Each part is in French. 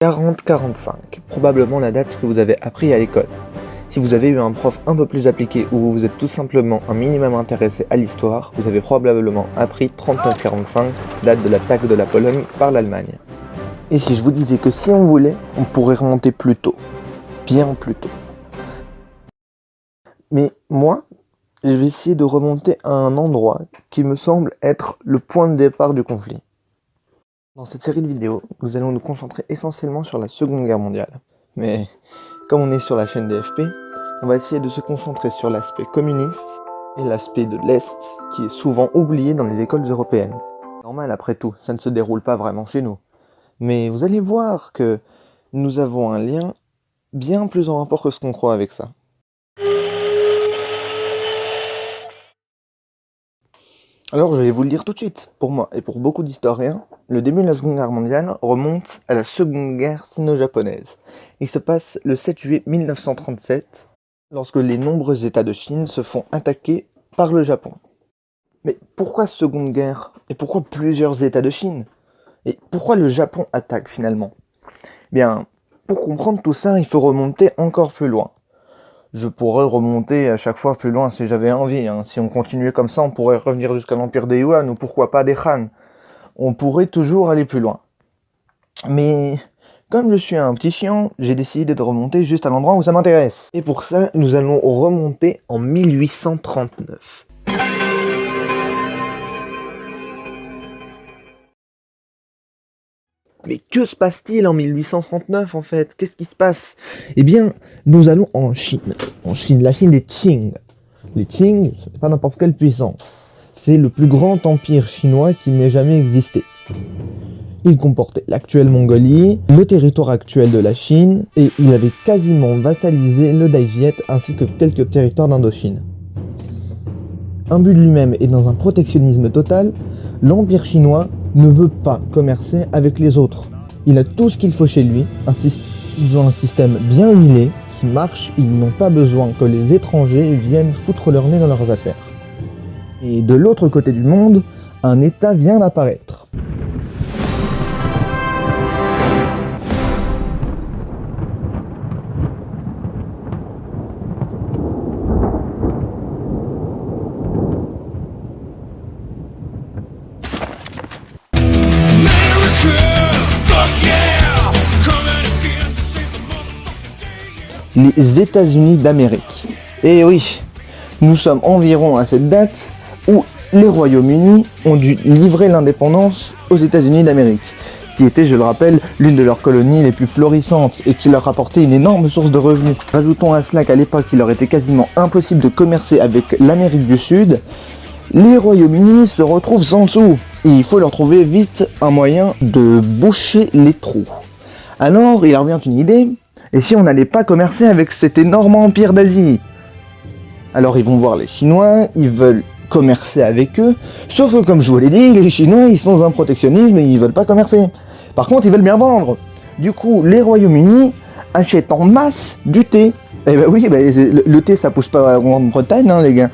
40-45, probablement la date que vous avez appris à l'école. Si vous avez eu un prof un peu plus appliqué ou vous êtes tout simplement un minimum intéressé à l'histoire, vous avez probablement appris 39-45, date de l'attaque de la Pologne par l'Allemagne. Et si je vous disais que si on voulait, on pourrait remonter plus tôt, bien plus tôt. Mais moi, je vais essayer de remonter à un endroit qui me semble être le point de départ du conflit. Dans cette série de vidéos, nous allons nous concentrer essentiellement sur la Seconde Guerre mondiale. Mais comme on est sur la chaîne DFP, on va essayer de se concentrer sur l'aspect communiste et l'aspect de l'Est qui est souvent oublié dans les écoles européennes. Normal après tout, ça ne se déroule pas vraiment chez nous. Mais vous allez voir que nous avons un lien bien plus en rapport que ce qu'on croit avec ça. Alors je vais vous le dire tout de suite, pour moi et pour beaucoup d'historiens, le début de la Seconde Guerre mondiale remonte à la Seconde Guerre sino-japonaise. Il se passe le 7 juillet 1937, lorsque les nombreux États de Chine se font attaquer par le Japon. Mais pourquoi Seconde Guerre? Et pourquoi plusieurs États de Chine? Et pourquoi le Japon attaque finalement? Bien, pour comprendre tout ça, il faut remonter encore plus loin. Je pourrais remonter à chaque fois plus loin si j'avais envie. Si on continuait comme ça, on pourrait revenir jusqu'à l'Empire des Yuan ou pourquoi pas des Han. On pourrait toujours aller plus loin. Mais comme je suis un petit chiant, j'ai décidé de remonter juste à l'endroit où ça m'intéresse. Et pour ça, nous allons remonter en 1839. Mais que se passe-t-il en 1839 en fait? Qu'est-ce qui se passe? Eh bien, nous allons en Chine. En Chine, la Chine des Qing. Les Qing, ce n'est pas n'importe quelle puissance. C'est le plus grand empire chinois qui n'ait jamais existé. Il comportait l'actuelle Mongolie, le territoire actuel de la Chine, et il avait quasiment vassalisé le Daijiet ainsi que quelques territoires d'Indochine. Imbu de lui-même et dans un protectionnisme total, l'empire chinois ne veut pas commercer avec les autres. Il a tout ce qu'il faut chez lui, ils ont un système bien huilé, qui marche, ils n'ont pas besoin que les étrangers viennent foutre leur nez dans leurs affaires. Et de l'autre côté du monde, un État vient d'apparaître. Les États-Unis d'Amérique. Et oui, nous sommes environ à cette date où les Royaumes-Unis ont dû livrer l'indépendance aux États-Unis d'Amérique, qui était, je le rappelle, l'une de leurs colonies les plus florissantes et qui leur apportait une énorme source de revenus. Rajoutons à cela qu'à l'époque, il leur était quasiment impossible de commercer avec l'Amérique du Sud. Les Royaumes-Unis se retrouvent sans sous et il faut leur trouver vite un moyen de boucher les trous. Alors, il leur vient une idée. Et si on n'allait pas commercer avec cet énorme empire d'Asie? Alors ils vont voir les Chinois, ils veulent commercer avec eux, sauf que comme je vous l'ai dit, les Chinois ils sont dans un protectionnisme et ils veulent pas commercer. Par contre ils veulent bien vendre. Du coup les Royaumes-Unis achètent en masse du thé. Et bah oui, le thé ça pousse pas en Grande-Bretagne les gars.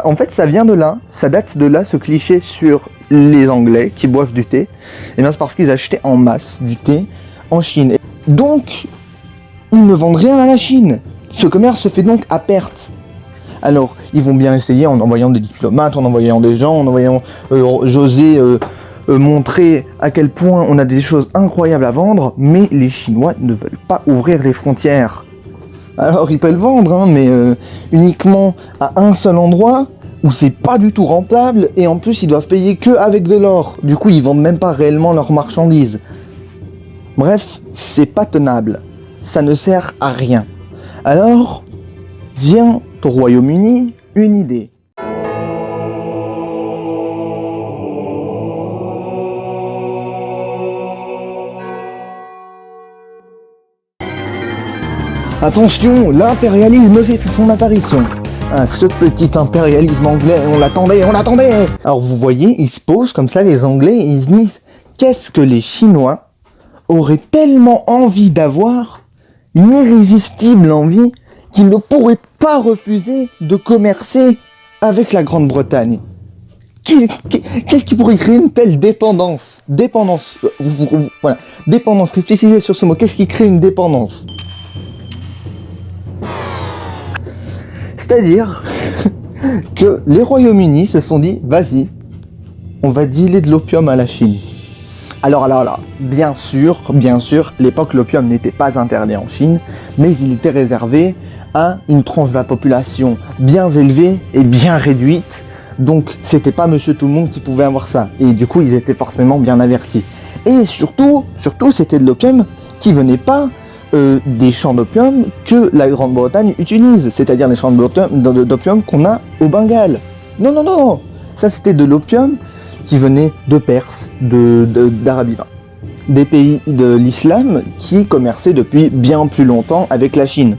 En fait ça vient de là, ça date de là ce cliché sur les Anglais qui boivent du thé. Et bien c'est parce qu'ils achetaient en masse du thé en Chine. Donc ils ne vendent rien à la Chine. Ce commerce se fait donc à perte. Alors, ils vont bien essayer en envoyant des diplomates, en envoyant des gens, en envoyant José montrer à quel point on a des choses incroyables à vendre, mais les Chinois ne veulent pas ouvrir les frontières. Alors, ils peuvent le vendre, mais uniquement à un seul endroit où c'est pas du tout rentable, et en plus, ils doivent payer que avec de l'or. Du coup, ils vendent même pas réellement leurs marchandises. Bref, c'est pas tenable. Ça ne sert à rien. Alors, vient au Royaume-Uni une idée. Attention, l'impérialisme fait son apparition. Ce petit impérialisme anglais, on l'attendait. Alors vous voyez, ils se posent comme ça les Anglais et ils se disent, qu'est-ce que les Chinois auraient tellement envie d'avoir, une irrésistible envie, qu'ils ne pourraient pas refuser de commercer avec la Grande-Bretagne. Qu'est-ce qui pourrait créer une telle dépendance? Dépendance, voilà, dépendance, réfléchissez sur ce mot, qu'est-ce qui crée une dépendance? C'est-à-dire que les Royaumes-Unis se sont dit, vas-y, on va dealer de l'opium à la Chine. Alors, bien sûr, l'époque, l'opium n'était pas interdit en Chine, mais il était réservé à une tranche de la population bien élevée et bien réduite. Donc, c'était pas monsieur tout le monde qui pouvait avoir ça. Et du coup, ils étaient forcément bien avertis. Et surtout, c'était de l'opium qui venait pas des champs d'opium que la Grande-Bretagne utilise. C'est-à-dire les champs d'opium qu'on a au Bengale. Non. Ça, c'était de l'opium qui venait de Perse, d'Arabie, des pays de l'islam qui commerçaient depuis bien plus longtemps avec la Chine.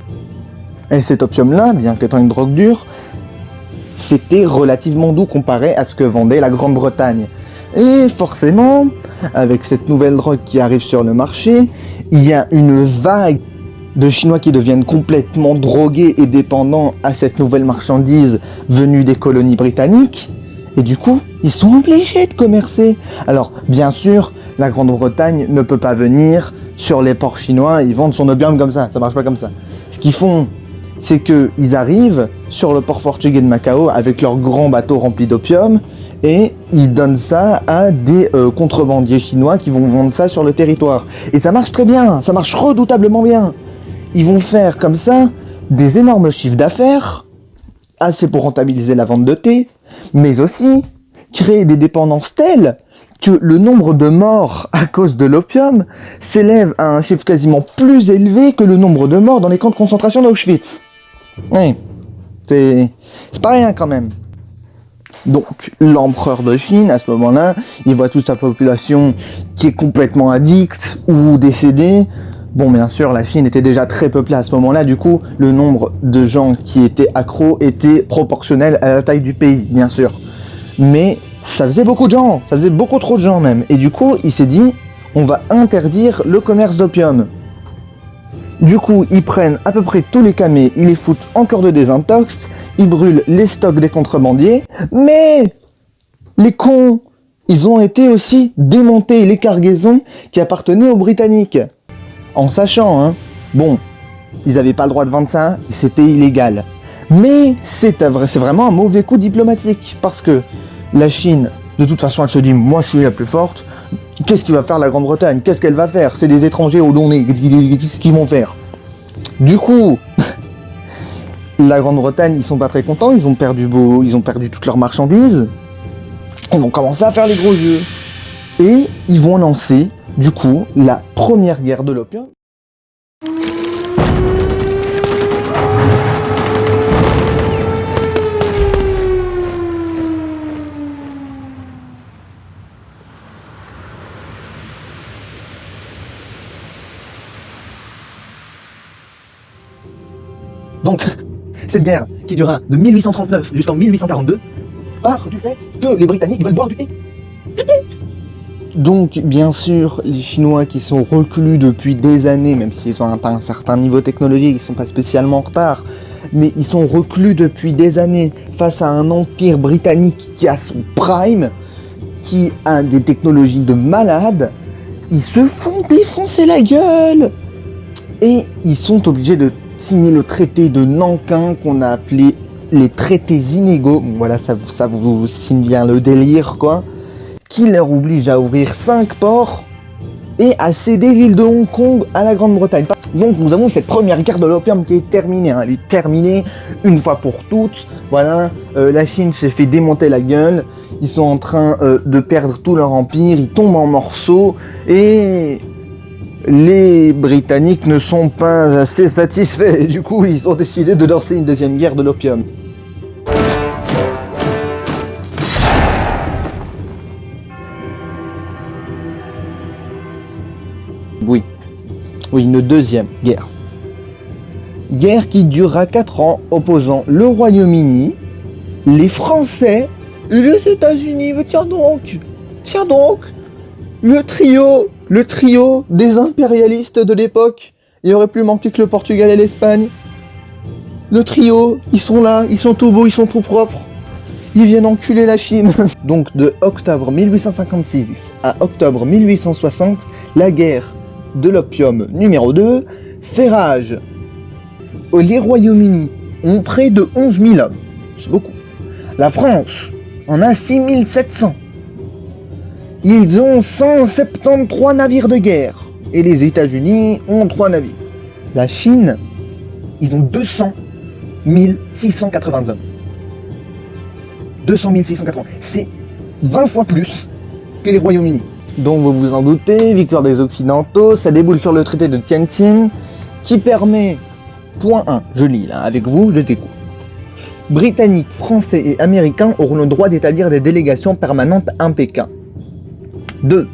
Et cet opium-là, bien qu'étant une drogue dure, c'était relativement doux comparé à ce que vendait la Grande-Bretagne. Et forcément, avec cette nouvelle drogue qui arrive sur le marché, il y a une vague de Chinois qui deviennent complètement drogués et dépendants à cette nouvelle marchandise venue des colonies britanniques. Et du coup, ils sont obligés de commercer. Alors, bien sûr, la Grande-Bretagne ne peut pas venir sur les ports chinois et vendre son opium comme ça marche pas comme ça. Ce qu'ils font, c'est qu'ils arrivent sur le port portugais de Macao avec leurs grands bateaux remplis d'opium et ils donnent ça à des contrebandiers chinois qui vont vendre ça sur le territoire. Et ça marche très bien, ça marche redoutablement bien. Ils vont faire comme ça des énormes chiffres d'affaires, assez pour rentabiliser la vente de thé, mais aussi créer des dépendances telles que le nombre de morts à cause de l'opium s'élève à un chiffre quasiment plus élevé que le nombre de morts dans les camps de concentration d'Auschwitz. Oui, c'est pas rien quand même. Donc, l'empereur de Chine, à ce moment-là, il voit toute sa population qui est complètement addicte ou décédée. Bon, bien sûr, la Chine était déjà très peuplée à ce moment-là, du coup, le nombre de gens qui étaient accros était proportionnel à la taille du pays, bien sûr. Mais ça faisait beaucoup de gens, ça faisait beaucoup trop de gens même. Et du coup, il s'est dit, on va interdire le commerce d'opium. Du coup, ils prennent à peu près tous les camés, ils les foutent en cure de désintox, ils brûlent les stocks des contrebandiers, mais les cons, ils ont été aussi démonter les cargaisons qui appartenaient aux Britanniques. En sachant, bon, ils n'avaient pas le droit de vendre ça, c'était illégal. Mais c'est vraiment un mauvais coup diplomatique, parce que la Chine, de toute façon, elle se dit, moi je suis la plus forte, qu'est-ce qu'il va faire la Grande-Bretagne? Qu'est-ce qu'elle va faire? C'est des étrangers au long nez, qu'est-ce qu'ils vont faire? Du coup, la Grande-Bretagne, ils sont pas très contents, ils ont perdu toutes leurs marchandises, ils vont commencer à faire les gros yeux. Et ils vont lancer, du coup, la première guerre de l'opium. Donc, cette guerre qui durera de 1839 jusqu'en 1842 part du fait que les Britanniques veulent boire du thé. Donc, bien sûr, les Chinois qui sont reclus depuis des années, même s'ils ont atteint un certain niveau technologique, ils sont pas spécialement en retard, mais ils sont reclus depuis des années face à un empire britannique qui a son prime, qui a des technologies de malade, ils se font défoncer la gueule. Et ils sont obligés de signer le traité de Nankin qu'on a appelé les traités inégaux. Voilà, ça vous signe bien le délire, quoi. Qui leur oblige à ouvrir 5 ports et à céder l'île de Hong Kong à la Grande-Bretagne. Donc nous avons cette première guerre de l'opium qui est terminée. Elle est terminée une fois pour toutes. Voilà, la Chine s'est fait démonter la gueule. Ils sont en train de perdre tout leur empire. Ils tombent en morceaux. Et les Britanniques ne sont pas assez satisfaits. Et du coup, ils ont décidé de lancer une deuxième guerre de l'opium. Oui, une deuxième guerre. Guerre qui durera 4 ans, opposant le Royaume-Uni, les Français et les États-Unis. Mais tiens donc, le trio des impérialistes de l'époque. Il aurait plus manqué que le Portugal et l'Espagne. Le trio, ils sont là, ils sont tout beaux, ils sont tout propres. Ils viennent enculer la Chine. Donc de octobre 1856 à octobre 1860, la guerre de l'opium numéro 2 fait rage. Les Royaumes-Unis ont près de 11 000 hommes. C'est beaucoup. La France en a 6 700. Ils ont 173 navires de guerre. Et les États-Unis ont 3 navires. La Chine, ils ont 200 680 hommes. 200 680. C'est 20 fois plus que les Royaumes-Unis. Donc vous vous en doutez, victoire des Occidentaux, ça déboule sur le traité de Tianjin, qui permet, point 1, je lis là avec vous, je t'écoute. Britanniques, Français et Américains auront le droit d'établir des délégations permanentes à Pékin. 2.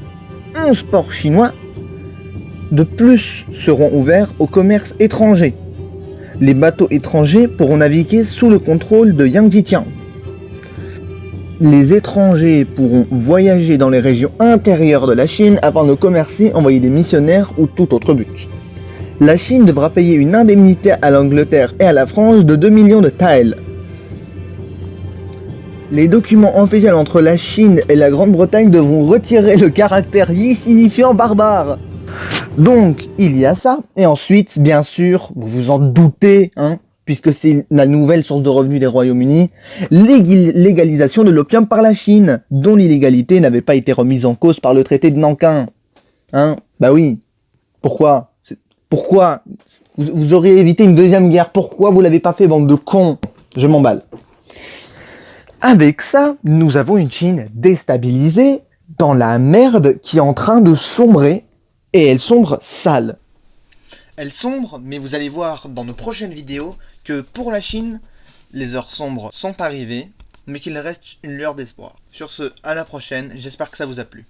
11 ports chinois de plus seront ouverts au commerce étranger. Les bateaux étrangers pourront naviguer sous le contrôle de Yang Jiqiang. Les étrangers pourront voyager dans les régions intérieures de la Chine afin de commercer, envoyer des missionnaires ou tout autre but. La Chine devra payer une indemnité à l'Angleterre et à la France de 2 millions de taels. Les documents officiels entre la Chine et la Grande-Bretagne devront retirer le caractère yi signifiant barbare. Donc, il y a ça. Et ensuite, bien sûr, vous vous en doutez, puisque c'est la nouvelle source de revenus des Royaumes-Unis, légalisation de l'opium par la Chine, dont l'illégalité n'avait pas été remise en cause par le traité de Nankin. Bah oui. Pourquoi vous auriez évité une deuxième guerre. Pourquoi vous l'avez pas fait, bande de cons? Je m'emballe. Avec ça, nous avons une Chine déstabilisée, dans la merde qui est en train de sombrer, et elle sombre sale. Elle sombre, mais vous allez voir dans nos prochaines vidéos que pour la Chine, les heures sombres sont arrivées, mais qu'il reste une lueur d'espoir. Sur ce, à la prochaine, j'espère que ça vous a plu.